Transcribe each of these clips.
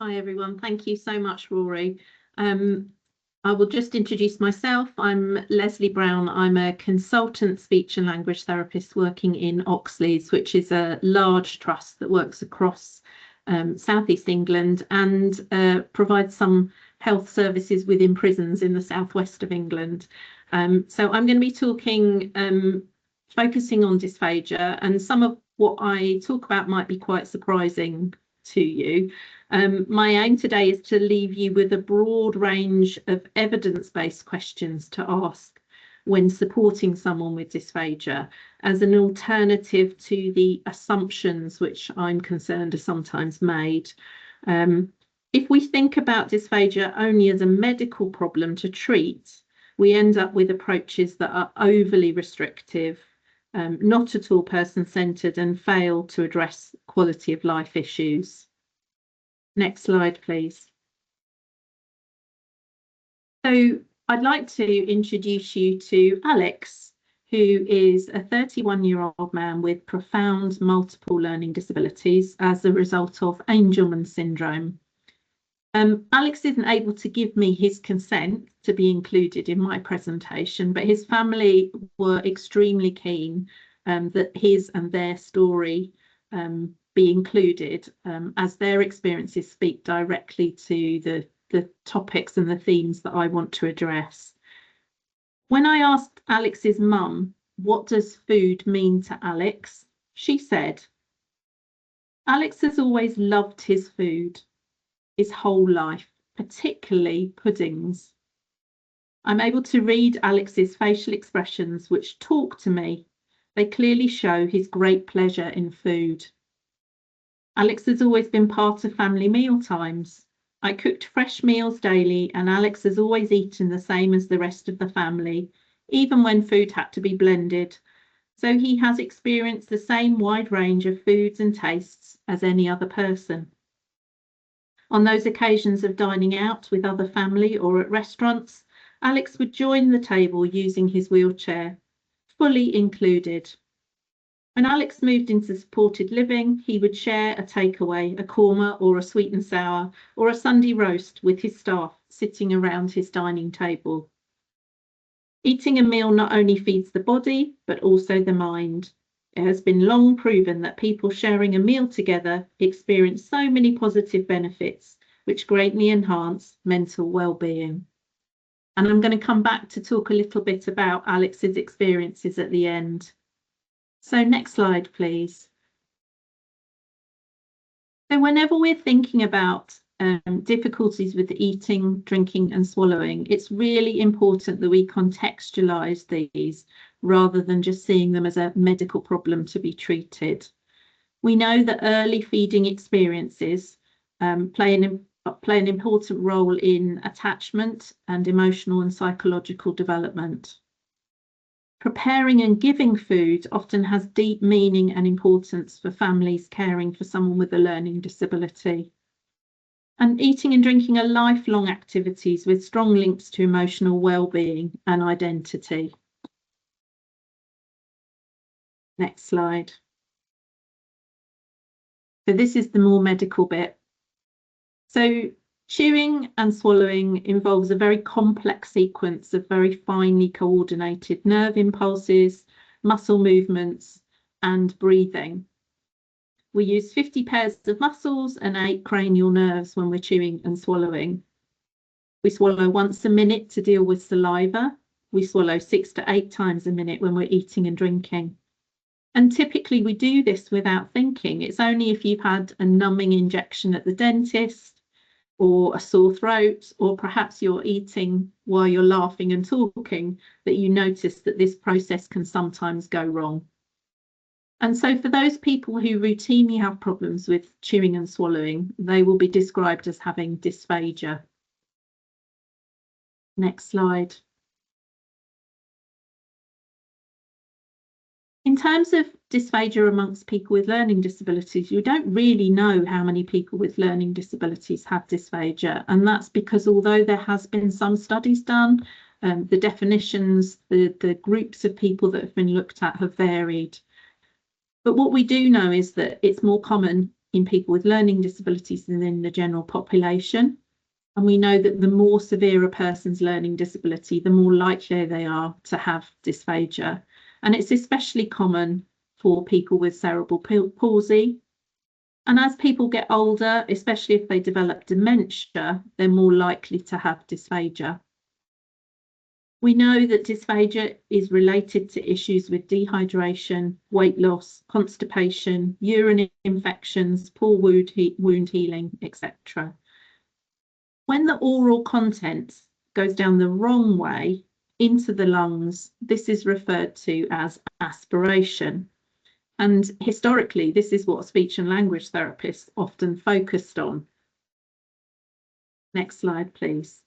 Hi everyone, thank you so much, Rory. I will just introduce myself. I'm Lesley Brown. I'm a consultant speech and language therapist working in Oxleas, which is a large trust that works across South East England and provides some health services within prisons in the southwest of England. So I'm going to be talking, focusing on dysphagia, and some of what I talk about might be quite surprising to you. My aim today is to leave you with a broad range of evidence-based questions to ask when supporting someone with dysphagia as an alternative to the assumptions which I'm concerned are sometimes made. If we think about dysphagia only as a medical problem to treat, we end up with approaches that are overly restrictive, not at all person-centred, and fail to address quality of life issues. Next slide, please. So I'd like to introduce you to Alex, who is a 31-year-old man with profound multiple learning disabilities as a result of Angelman syndrome. Alex isn't able to give me his consent to be included in my presentation, but his family were extremely keen that his and their story be included, as their experiences speak directly to the topics and the themes that I want to address. When I asked Alex's mum, what does food mean to Alex? She said, Alex has always loved his food, his whole life, particularly puddings. I'm able to read Alex's facial expressions, which talk to me. They clearly show his great pleasure in food. Alex has always been part of family meal times. I cooked fresh meals daily, and Alex has always eaten the same as the rest of the family, even when food had to be blended. So he has experienced the same wide range of foods and tastes as any other person. On those occasions of dining out with other family or at restaurants, Alex would join the table using his wheelchair, fully included. When Alex moved into supported living, he would share a takeaway, a korma or a sweet and sour, or a Sunday roast with his staff sitting around his dining table. Eating a meal not only feeds the body, but also the mind. It has been long proven that people sharing a meal together experience so many positive benefits, which greatly enhance mental well-being. And I'm going to come back to talk a little bit about Alex's experiences at the end. So next slide, please. So whenever we're thinking about difficulties with eating, drinking and swallowing, it's really important that we contextualise these rather than just seeing them as a medical problem to be treated. We know that early feeding experiences play an important role in attachment and emotional and psychological development. Preparing and giving food often has deep meaning and importance for families caring for someone with a learning disability. And eating and drinking are lifelong activities with strong links to emotional well-being and identity. Next slide. So this is the more medical bit. So chewing and swallowing involves a very complex sequence of very finely coordinated nerve impulses, muscle movements, and breathing. We use 50 pairs of muscles and 8 cranial nerves when we're chewing and swallowing. We swallow once a minute to deal with saliva. We swallow 6 to 8 times a minute when we're eating and drinking. And typically we do this without thinking. It's only if you've had a numbing injection at the dentist, or a sore throat, or perhaps you're eating while you're laughing and talking, that you notice that this process can sometimes go wrong. And so for those people who routinely have problems with chewing and swallowing, they will be described as having dysphagia. Next slide. In terms of dysphagia amongst people with learning disabilities, you don't really know how many people with learning disabilities have dysphagia, and that's because although there has been some studies done, the definitions, the groups of people that have been looked at have varied. But what we do know is that it's more common in people with learning disabilities than in the general population. And we know that the more severe a person's learning disability, the more likely they are to have dysphagia. And it's especially common for people with cerebral palsy. And as people get older, especially if they develop dementia, they're more likely to have dysphagia. We know that dysphagia is related to issues with dehydration, weight loss, constipation, urinary infections, poor wound healing, etc. When the oral content goes down the wrong way into the lungs, this is referred to as aspiration. And historically, this is what speech and language therapists often focused on. Next slide, please.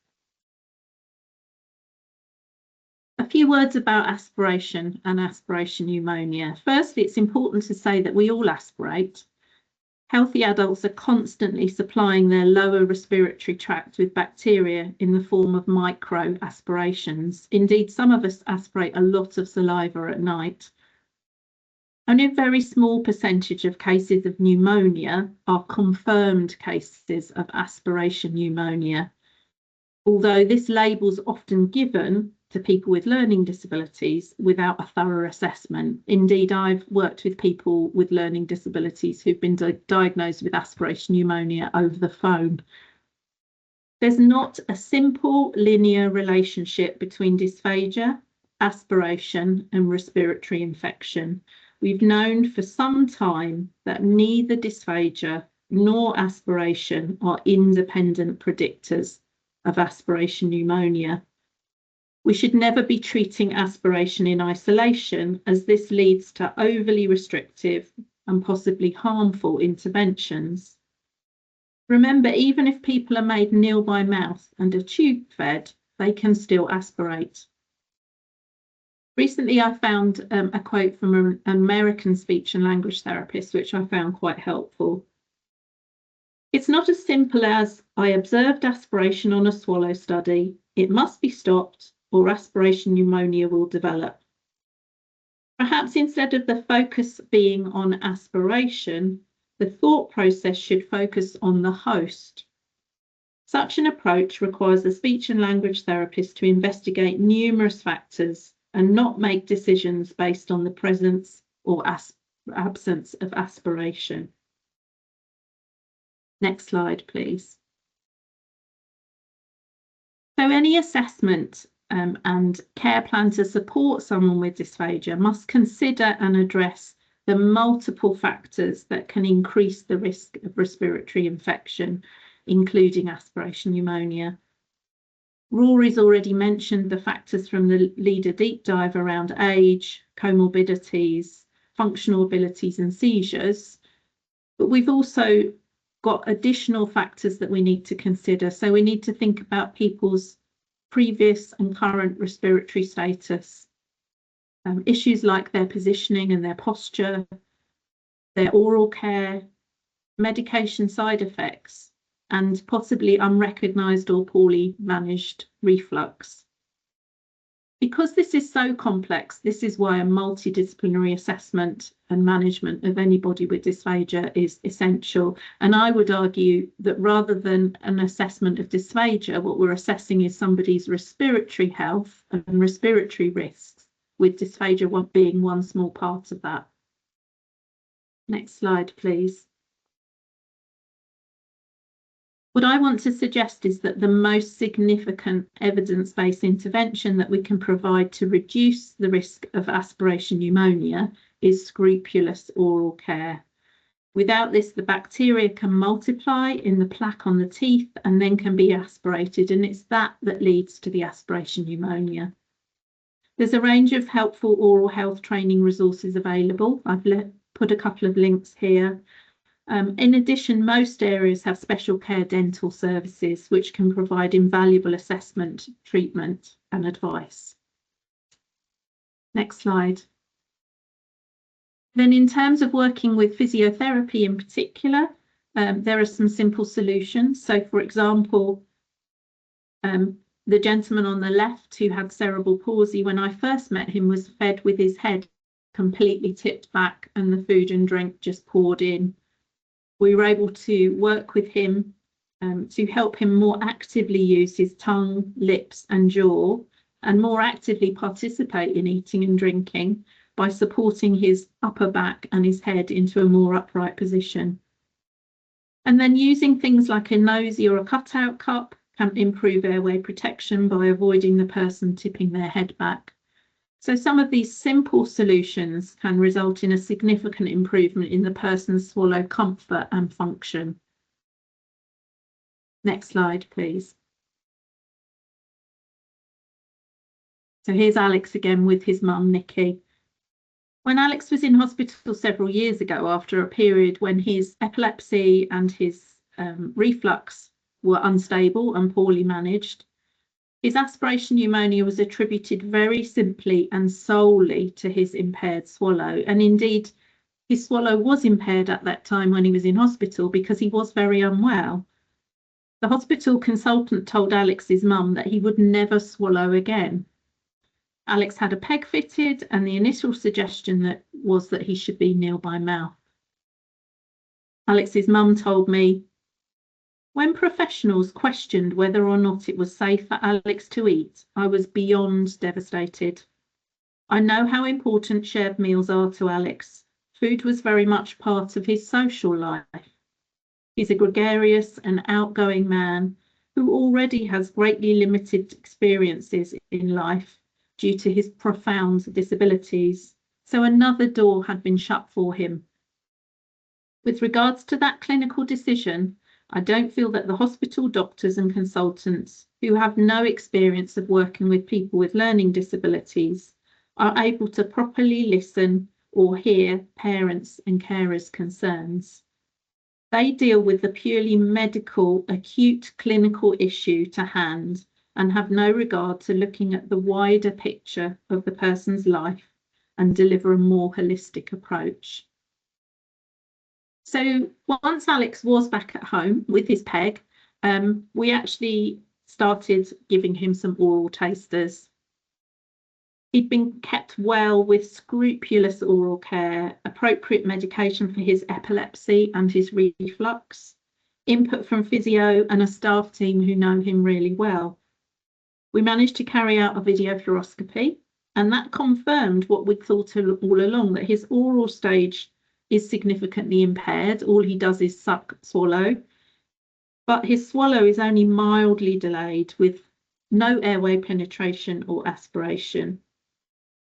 A few words about aspiration and aspiration pneumonia. Firstly, it's important to say that we all aspirate. Healthy adults are constantly supplying their lower respiratory tract with bacteria in the form of micro aspirations. Indeed, some of us aspirate a lot of saliva at night. Only a very small percentage of cases of pneumonia are confirmed cases of aspiration pneumonia, although this label is often given to people with learning disabilities without a thorough assessment. Indeed, I've worked with people with learning disabilities who've been diagnosed with aspiration pneumonia over the phone. There's not a simple linear relationship between dysphagia, aspiration, and respiratory infection. We've known for some time that neither dysphagia nor aspiration are independent predictors of aspiration pneumonia. We should never be treating aspiration in isolation, as this leads to overly restrictive and possibly harmful interventions. Remember, even if people are made nil by mouth and are tube fed, they can still aspirate. Recently, I found a quote from an American speech and language therapist, which I found quite helpful. It's not as simple as, I observed aspiration on a swallow study. It must be stopped, or aspiration pneumonia will develop. Perhaps instead of the focus being on aspiration, the thought process should focus on the host. Such an approach requires the speech and language therapist to investigate numerous factors and not make decisions based on the presence or absence of aspiration. Next slide, please. So any assessment and care plan to support someone with dysphagia must consider and address the multiple factors that can increase the risk of respiratory infection, including aspiration pneumonia. Rory's already mentioned the factors from the leader deep dive around age, comorbidities, functional abilities and seizures, but we've also got additional factors that we need to consider. So we need to think about people's previous and current respiratory status, issues like their positioning and their posture, their oral care, medication side effects, and possibly unrecognised or poorly managed reflux. Because this is so complex, this is why a multidisciplinary assessment and management of anybody with dysphagia is essential. And I would argue that rather than an assessment of dysphagia, what we're assessing is somebody's respiratory health and respiratory risks, with dysphagia being one small part of that. Next slide, please. What I want to suggest is that the most significant evidence-based intervention that we can provide to reduce the risk of aspiration pneumonia is scrupulous oral care. Without this, the bacteria can multiply in the plaque on the teeth and then can be aspirated, and it's that that leads to the aspiration pneumonia. There's a range of helpful oral health training resources available. I've put a couple of links here. In addition, most areas have special care dental services which can provide invaluable assessment, treatment and advice. Next slide. Then in terms of working with physiotherapy in particular, there are some simple solutions. So for example, the gentleman on the left who had cerebral palsy, when I first met him, was fed with his head completely tipped back and the food and drink just poured in. We were able to work with him to help him more actively use his tongue, lips and jaw, and more actively participate in eating and drinking by supporting his upper back and his head into a more upright position. And then using things like a nosy or a cutout cup can improve airway protection by avoiding the person tipping their head back. So some of these simple solutions can result in a significant improvement in the person's swallow comfort and function. Next slide, please. So here's Alex again with his mum, Nikki. When Alex was in hospital several years ago, after a period when his epilepsy and his reflux were unstable and poorly managed, his aspiration pneumonia was attributed very simply and solely to his impaired swallow. And indeed, his swallow was impaired at that time when he was in hospital because he was very unwell. The hospital consultant told Alex's mum that he would never swallow again. Alex had a peg fitted, and the initial suggestion was that he should be nil by mouth. Alex's mum told me, when professionals questioned whether or not it was safe for Alex to eat, I was beyond devastated. I know how important shared meals are to Alex. Food was very much part of his social life. He's a gregarious and outgoing man who already has greatly limited experiences in life due to his profound disabilities, so another door had been shut for him. With regards to that clinical decision, I don't feel that the hospital doctors and consultants who have no experience of working with people with learning disabilities are able to properly listen or hear parents and carers' concerns. They deal with the purely medical, acute clinical issue to hand and have no regard to looking at the wider picture of the person's life and deliver a more holistic approach. So once Alex was back at home with his peg, we actually started giving him some oral tasters. He'd been kept well with scrupulous oral care, appropriate medication for his epilepsy and his reflux, input from physio and a staff team who know him really well. We managed to carry out a video fluoroscopy, and that confirmed what we'd thought all along, that his oral stage is significantly impaired. All he does is suck, swallow, but his swallow is only mildly delayed with no airway penetration or aspiration.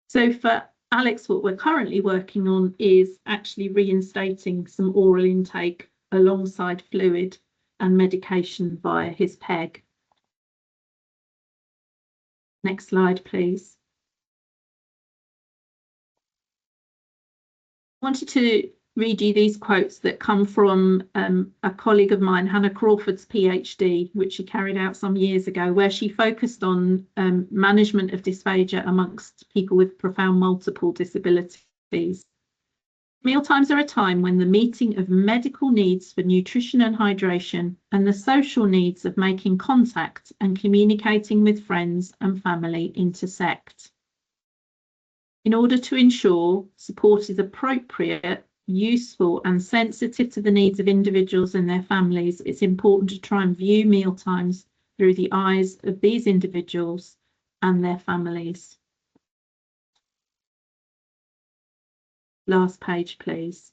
So for Alex, what we're currently working on is actually reinstating some oral intake alongside fluid and medication via his peg. Next slide, please. I wanted to read you these quotes that come from a colleague of mine, Hannah Crawford's PhD, which she carried out some years ago, where she focused on management of dysphagia amongst people with profound multiple disabilities. Mealtimes are a time when the meeting of medical needs for nutrition and hydration and the social needs of making contact and communicating with friends and family intersect. In order to ensure support is appropriate, useful and sensitive to the needs of individuals and their families, it's important to try and view mealtimes through the eyes of these individuals and their families. Last page, please.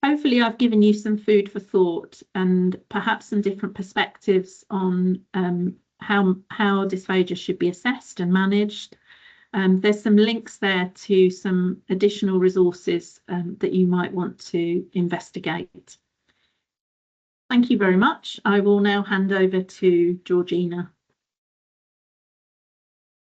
Hopefully I've given you some food for thought and perhaps some different perspectives on how dysphagia should be assessed and managed. There's some links there to some additional resources that you might want to investigate. Thank you very much. I will now hand over to Georgina.